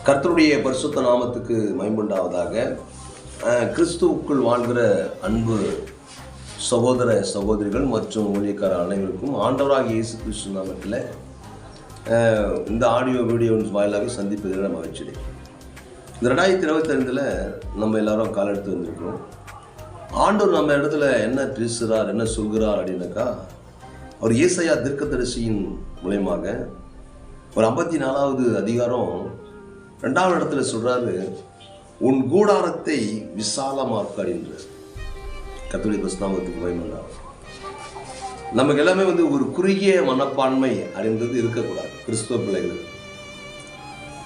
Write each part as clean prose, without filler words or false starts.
கர்த்தருடைய பரிசுத்த நாமத்துக்கு மகிமையுண்டாவதாக. கிறிஸ்துவுக்குள் வாழ்கிற அன்பு சகோதர சகோதரிகள் மற்றும் ஊழியக்கார அனைவருக்கும் ஆண்டவராகிய இயேசு கிறிஸ்து நாமத்தில் இந்த ஆடியோ வீடியோ வாயிலாக சந்திப்பதில் மகிழ்ச்சி. இந்த 2025 நம்ம எல்லாரும் காலெடுத்து வந்திருக்கிறோம். ஆண்டவர் நம்ம இடத்துல என்ன பேசுகிறார், என்ன சொல்கிறார் அப்படின்னாக்கா, அவர் ஏசாயா தீர்க்கதரிசியின் மூலமாக ஒரு 54வது அதிகாரம் 2வது இடத்துல சொல்றாரு, உன் கூடாரத்தை விசாலமாக்க என்றார். கர்த்தருடைய பரிசுத்தநாமத்துக்கு மகிமை. நமக்கு எல்லாமே ஒரு குறுகிய மனப்பான்மை அப்படின்றது இருக்கக்கூடாது. கிறிஸ்துவ பிள்ளைகளுக்கு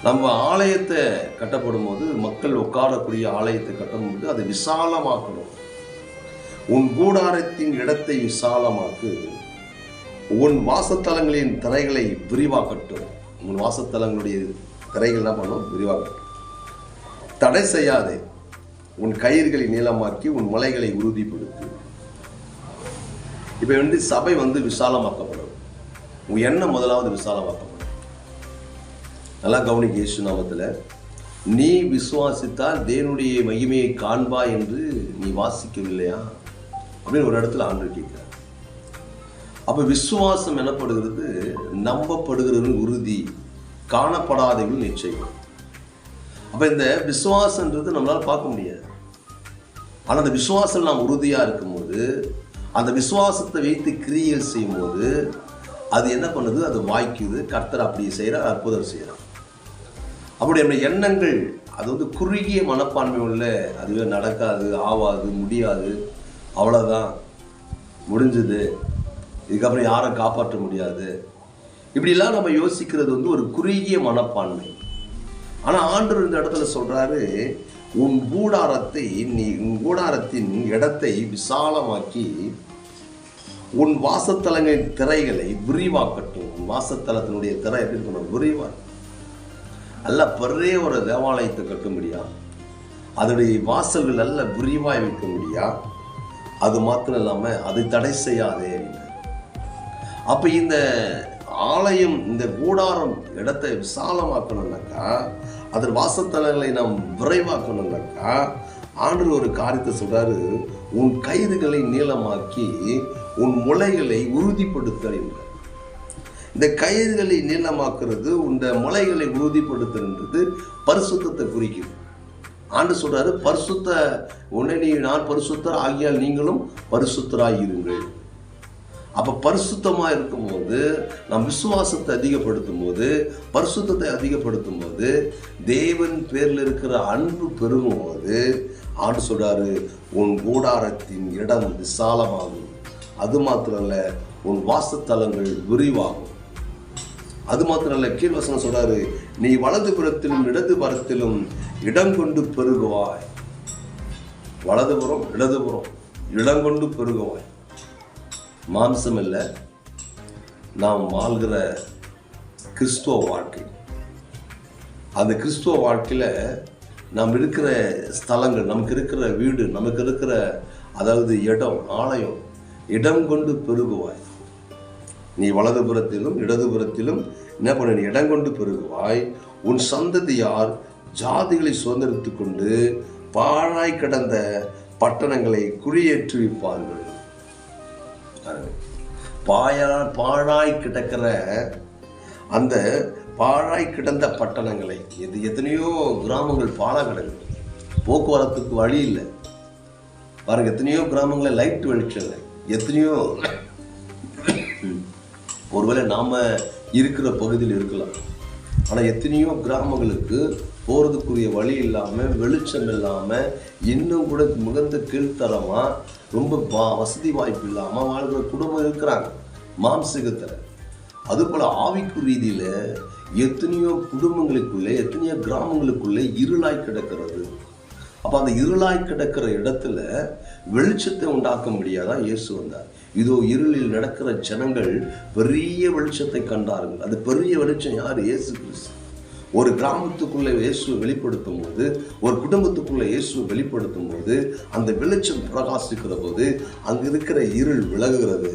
நம்ம ஆலயத்தை கட்டப்படும் போது, மக்கள் உட்காரக்கூடிய ஆலயத்தை கட்டும்போது அதை விசாலமாக்கணும். உன் கூடாரத்தின் இடத்தை விசாலமாக்கு, உன் வாசத்தலங்களின் திரைகளை விரிவாக்கட்டும். உன் வாசத்தலங்களுடைய திரைகள் என்ன பண்ணும்? விரிவாக்கட்டும். தடை செய்யாதே, உன் கயிறுகளை நீளமாக்கி உன் மலைகளை உறுதிப்படுத்து. இப்போ சபை விசாலமாக்கப்படும். உன் எண்ணம் முதலாவது விசாலமாக்கப்படும். நல்லா கவனிக்க. இயேசு நாமத்தில் நீ விசுவாசித்தால் தேவனுடைய மகிமையை காண்பா என்று நீ வாசிக்கவில்லையா அப்படின்னு ஒரு இடத்துல ஆண்டவர் கேட்கிறார். அப்போ விசுவாசம் எனப்படுகிறது நம்பப்படுகிறது உறுதி, காணப்படாதவர்கள் நிச்சயம். அப்போ இந்த விசுவாசன்றது நம்மளால் பார்க்க முடியாது. ஆனால் அந்த விசுவாசம் நாம் உறுதியாக இருக்கும்போது, அந்த விசுவாசத்தை வைத்து கிரியைகள் செய்யும்போது அது என்ன பண்ணுது? அது வாய்க்குது. கர்த்தர் அப்படி செய்கிறார், அற்புதம் செய்கிறார். அப்படி நம்ம எண்ணங்கள் அது குறுகிய மனப்பான்மை உள்ள, அதுவே நடக்காது, ஆவாது, முடியாது, அவ்வளோதான், முடிஞ்சது, இதுக்கப்புறம் யாரை காப்பாற்ற முடியாது, இப்படிலாம் நம்ம யோசிக்கிறது ஒரு குறுகிய மனப்பான்மை. ஆனால் ஆண்டவர் இந்த இடத்துல சொல்றாரு, உன் கூடாரத்தின் இடத்தை விசாலமாக்கி உன் வாசத்தலங்களின் திரைகளை விரிவாக்கட்டும். உன் வாசத்தலத்தினுடைய திரை எப்படி இருக்கணும்? விரிவா. நல்ல பெரிய ஒரு தேவாலயத்தை கட்ட முடியா, அதனுடைய வாசல்கள் நல்ல விரிவாய் வைக்க முடியா. அது மாத்திரம் இல்லாமல் அதை தடை செய்யாதே. அப்போ இந்த ஆலயம், இந்த கூடாரம் இடத்தை விசாலமாக்கணும்னாக்கா, அதன் வாசத்தலங்களை நாம் விரைவாக்கணும்னாக்கா, ஆண்டவர் ஒரு காரியத்தை சொல்றாரு, உன் கயிறுகளை நீளமாக்கி உன் முளைகளை உறுதிப்படுத்த என்றார். இந்த கயிறுகளை நீளமாக்குறது, இந்த முளைகளை உறுதிப்படுத்துன்றது பரிசுத்தத்தை குறிக்குது. ஆண்டு சொல்றாரு, பரிசுத்த உன்னை நான் பரிசுத்தர் ஆகியால் நீங்களும் பரிசுத்தராய் இருங்கள். அப்போ பரிசுத்தமாக இருக்கும்போது, நம் விசுவாசத்தை அதிகப்படுத்தும் போது, பரிசுத்தத்தை அதிகப்படுத்தும் போது, தேவன் பேரில் இருக்கிற அன்பு பெருகும் போது, ஆண்டு சொல்றாரு, உன் கூடாரத்தின் இடம் விசாலமாகும். அது மாத்திரம் இல்ல, உன் வாசத்தலங்கள் விரிவாகும். அது மாத்திரம் இல்ல, கீழ்வசனம் சொல்றாரு, நீ வலது புறத்திலும் இடது புறத்திலும் இடம் கொண்டு பெருகுவாய். வலதுபுறம் இடதுபுறம் இடம் கொண்டு பெருகுவாய். மாம்சம் இல்லை, நாம் வாழ்கிற கிறிஸ்துவ வாழ்க்கை. அந்த கிறிஸ்துவ வாழ்க்கையில் நாம் இருக்கிற ஸ்தலங்கள், நமக்கு இருக்கிற வீடு, நமக்கு இருக்கிற இடம், ஆலயம், இடம் கொண்டு பெருகுவாய். நீ வலதுபுறத்திலும் இடதுபுறத்திலும் என்ன பண்ண? இடம் கொண்டு பெருகுவாய். உன் சந்ததியார் ஜாதிகளை சுதந்திரித்து கொண்டு பாழாய் கிடந்த பட்டணங்களை குடியேற்றுவிப்பார்கள். பாழாய் கிடக்கிற அந்த பாழாய் கிடந்த பட்டணங்களை, எத்தனையோ கிராமங்கள் பாழா கிடக்கு, போக்குவரத்துக்கு வழி இல்லை பாருங்க. எத்தனையோ கிராமங்களில் லைட் வெளிச்சம் இல்லை. எத்தனையோ, ஒருவேளை நாம இருக்கிற பகுதியில் இருக்கலாம், ஆனால் எத்தனையோ கிராமங்களுக்கு போகிறதுக்குரிய வழி இல்லாமல், வெளிச்சம் இல்லாமல், இன்னும் கூட மிகுந்த கீழ்த்தரமாக, ரொம்ப வசதி வாய்ப்பு இல்லாமல் வாழ்கிற குடும்பம் இருக்கிறாங்க மாம்சகத்தில். அதுபோல் ஆவிக்கு ரீதியில் எத்தனையோ குடும்பங்களுக்குள்ளே, எத்தனையோ கிராமங்களுக்குள்ளே இருளாய் கிடக்கிறது. அப்போ அந்த இருளாய் கிடக்கிற இடத்துல வெளிச்சத்தை உண்டாக்க முடியாதான் இயேசு வந்தார். இதோ இருளில் நடக்கிற ஜனங்கள் பெரிய வெளிச்சத்தை கண்டார்கள். அது பெரிய வெளிச்சம் யார்? இயேசு கிறிஸ்து. ஒரு கிராமத்துக்குள்ளே இயேசுவை வெளிப்படுத்தும் போது, ஒரு குடும்பத்துக்குள்ளே இயேசுவை வெளிப்படுத்தும் போது, அந்த வெளிச்சம் பிரகாசிக்கிற போது அங்கு இருக்கிற இருள் விலகுகிறது.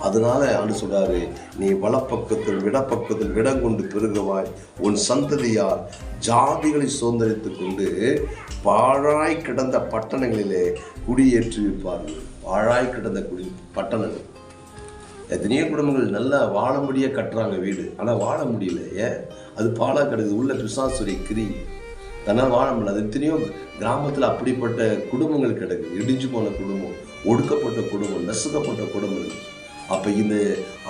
அதனால ஆண்டு சொல்றாரு, நீ வலப்பக்கத்தில் இடப்பக்கத்தில் இடம் கொண்டு பெருகுவாய், உன் சந்ததியார் ஜாதிகளை சுதந்திரித்துக் கொண்டு பாழாய் கிடந்த பட்டணங்களிலே குடியேற்றிருப்பார்கள். பாழாய் கிடந்த பட்டணங்கள். எத்தனையோ குடும்பங்கள் நல்லா வாழும்படியே கட்டுறாங்க வீடு, ஆனால் வாழ முடியல. ஏன்? அது பாழா கிடக்குது. உள்ள பிசாசுரி கிரி, தன்னால் வாழ முடியல. அது எத்தனையோ கிராமத்தில் அப்படிப்பட்ட குடும்பங்கள் கிடக்குது. இடிஞ்சு போன குடும்பம், ஒடுக்கப்பட்ட குடும்பம், நசுக்கப்பட்ட குடும்பம். அப்போ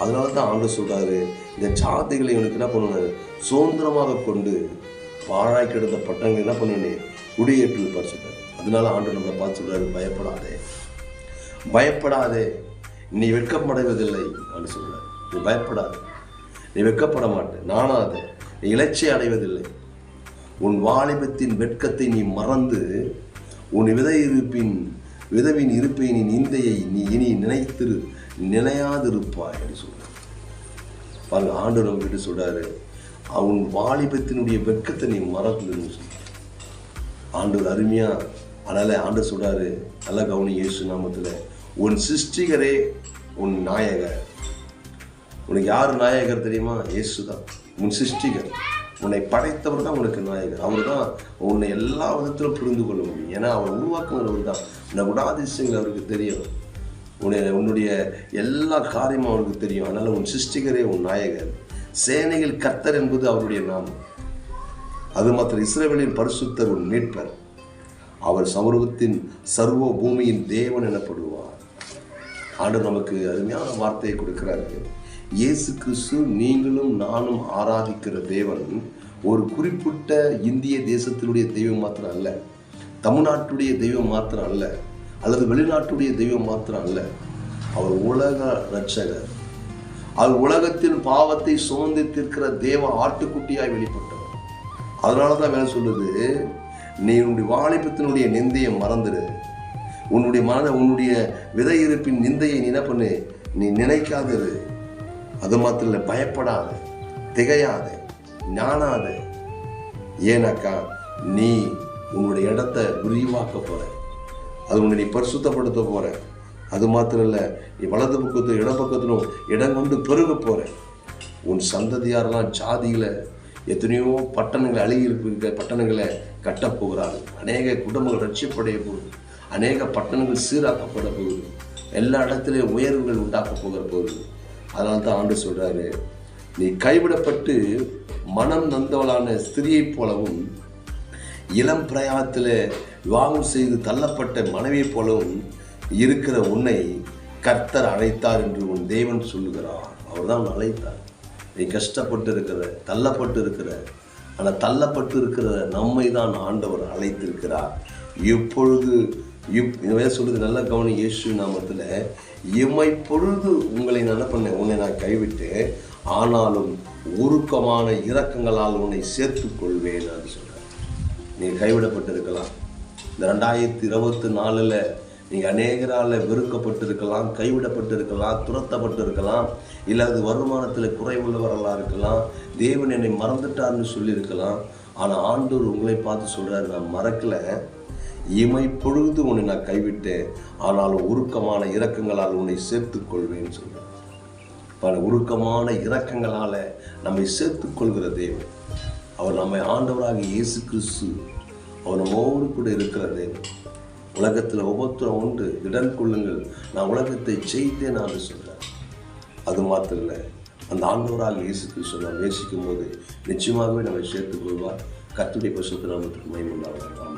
அதனால தான் ஆண்டவர் சொல்கிறாரு, இந்த ஜாதிகளை இவனுக்கு என்ன பண்ணுவாரு, சுதந்திரமாக கொண்டு பாழாய் கிடந்த பட்டணங்கள் என்ன பண்ணுவேன், குடியேற்று பறிச்சுட்டார். அதனால ஆண்டவர் நம்மளை பார்த்து சொல்கிறாரு, பயப்படாதே, பயப்படாதே, நீ வெட்கப்படைவதில்லை அப்படின்னு சொல்கிறார். நீ பயப்படாது, நீ வெட்கப்பட மாட்டே, நானாதே, நீ இலட்சியம் அடைவதில்லை. உன் வாலிபத்தின் வெட்கத்தை நீ மறந்து உன் விதவின் இருப்பை நீ நிந்தையை நீ இனி நினையாதிருப்பாய் என்று சொல்றார். பாருங்க, ஆண்டவர் நம்ம கிட்ட சொல்றாரு, உன் வாலிபத்தினுடைய வெட்கத்தை நீ மறந்துன்னு சொல்ற. ஆண்டவர் அருமையா. அதனால ஆண்டவர் சொல்றாரு, நல்ல கவனி, இயேசு நாமத்துல, உன் சிருஷ்டிகரே உன் நாயகர். உனக்கு யார் நாயகர் தெரியுமா? இயேசு தான் உன் சிருஷ்டிகர். உன்னை படைத்தவர் தான் உனக்கு நாயகர். அவர் தான் உன்னை எல்லா விதத்திலும் புரிந்து கொள்ள முடியும். ஏன்னா அவர் உருவாக்குகிறவர் தான். இந்த குணாதிசயங்கள் அவருக்கு தெரியும். உன்னுடைய எல்லா காரியமும் அவருக்கு தெரியும். அதனால உன் சிருஷ்டிகரே உன் நாயகர். சேனைகள் கர்த்தர் என்பது அவருடைய நாமம். அது மாத்திரம் இஸ்ரவேலின் பரிசுத்தர் உன் மீட்பர். அவர் சமூகத்தின் சர்வ பூமியின் தேவன் எனப்படுவார். ஆண்டவர் நமக்கு அருமையான வார்த்தையை கொடுக்கிறாரு. இயேசு கிறிஸ்து நீங்களும் நானும் ஆராதிக்கிற தேவன் ஒரு குறிப்பிட்ட இந்திய தேசத்தினுடைய தெய்வம் மாத்திரம் அல்ல, தமிழ்நாட்டுடைய தெய்வம் மாத்திரம் அல்ல, அல்லது வெளிநாட்டுடைய தெய்வம் மாத்திரம் அல்ல. அவர் உலக ரட்சகர். அவர் உலகத்தின் பாவத்தை சுமந்திருக்கிற தேவ ஆட்டுக்குட்டியாய் வெளிப்பட்டவர். அதனால தான் வேலை சொல்லுது, நீ உன்னுடைய வாலிபத்தினுடைய நிந்தையை மறந்துடு. உன்னுடைய விதை இருப்பின் நிந்தையை நீ என்ன பண்ணு, நீ நினைக்காதது. அது மாத்திரம் இல்லை, பயப்படாத, திகையாத, ஞானாத. ஏன்னாக்கா நீ உன்னுடைய இடத்தை விரிவாக்க போற, அது உன்னை நீ பரிசுத்தப்படுத்த போற. அது மாத்திரம் இல்லை, நீ வலது பக்கத்திலும் இடப்பக்கத்திலும் இடம் கொண்டு பெருக போற. உன் சந்ததியாரெல்லாம் ஜாதிகளை எத்தனையோ பட்டணங்களை அழுகி இருக்க பட்டணங்களை கட்டப்போகிறார்கள். அநேக குடும்பங்கள் ரட்சிப்படைய போகுது, அநேக பட்டணங்கள் சீராக்கப்பட போகுது, எல்லா இடத்துலையும் உயர்வுகள் உண்டாக்க போகுது. அதனால தான் ஆண்டு சொல்றாரு, நீ கைவிடப்பட்டு மனம் நந்தவளான ஸ்திரியைப் போலவும் இளம் பிரயாணத்தில் விவாகம் செய்து தள்ளப்பட்ட மனைவியைப் போலவும் இருக்கிற உன்னை கர்த்தர் அழைத்தார் என்று உன் தேவன் சொல்லுகிறார். அவர் தான் உன்னை அழைத்தார். நீ கஷ்டப்பட்டு இருக்கிற, தள்ளப்பட்டு இருக்கிற, ஆனால் தள்ளப்பட்டு இருக்கிற நம்மை தான் ஆண்டவர் அழைத்திருக்கிறார். இப்பொழுது சொல்லுது, நல்ல கவனி, இயேசு நாமத்தில், இமைப்பொழுது உங்களை நான் என்ன பண்ணேன், உன்னை நான் கைவிட்டு, ஆனாலும் உருக்கமான இரக்கங்களால் உன்னை சேர்த்துக் கொள்வேன் என்று சொல்கிறேன். நீங்கள் கைவிடப்பட்டிருக்கலாம். இந்த 2024 நீங்கள் அநேகரால் வெறுக்கப்பட்டிருக்கலாம், கைவிடப்பட்டிருக்கலாம், துரத்தப்பட்டிருக்கலாம், இல்லை அது வருமானத்தில் குறைவுள்ளவர்களாக இருக்கலாம், தேவன் என்னை மறந்துட்டார்னு சொல்லியிருக்கலாம். ஆனால் ஆண்டவர் உங்களை பார்த்து சொல்கிறார், நான் மறக்கலை, இமைப்பொழுது உன்னை நான் கைவிட்டேன், ஆனாலும் உருக்கமான இரக்கங்களால் உன்னை சேர்த்துக் கொள்வேன்னு சொல்கிறேன். பல உருக்கமான இரக்கங்களால் நம்மை சேர்த்துக் கொள்கிற தேவன். அவர் நம்மை ஆண்டவராக இயேசு கிறிஸ்து, அவர் நம்மோடு கூட இருக்கிற தேவன். உலகத்தில் உபத்திரம் உண்டு, இடம் கொள்ளுங்கள், நான் உலகத்தை செய்தேன் என்று சொல்கிறேன். அது மாத்திரம் இல்லை, அந்த ஆண்டவராக இயேசு கிறிஸ்து நாம் நேசிக்கும் போது நிச்சயமாகவே நம்மை சேர்த்துக் கொள்வார். கர்த்தருடைய பரிசுத்த நாமத்துக்கு மகிமை உண்டாவதாக.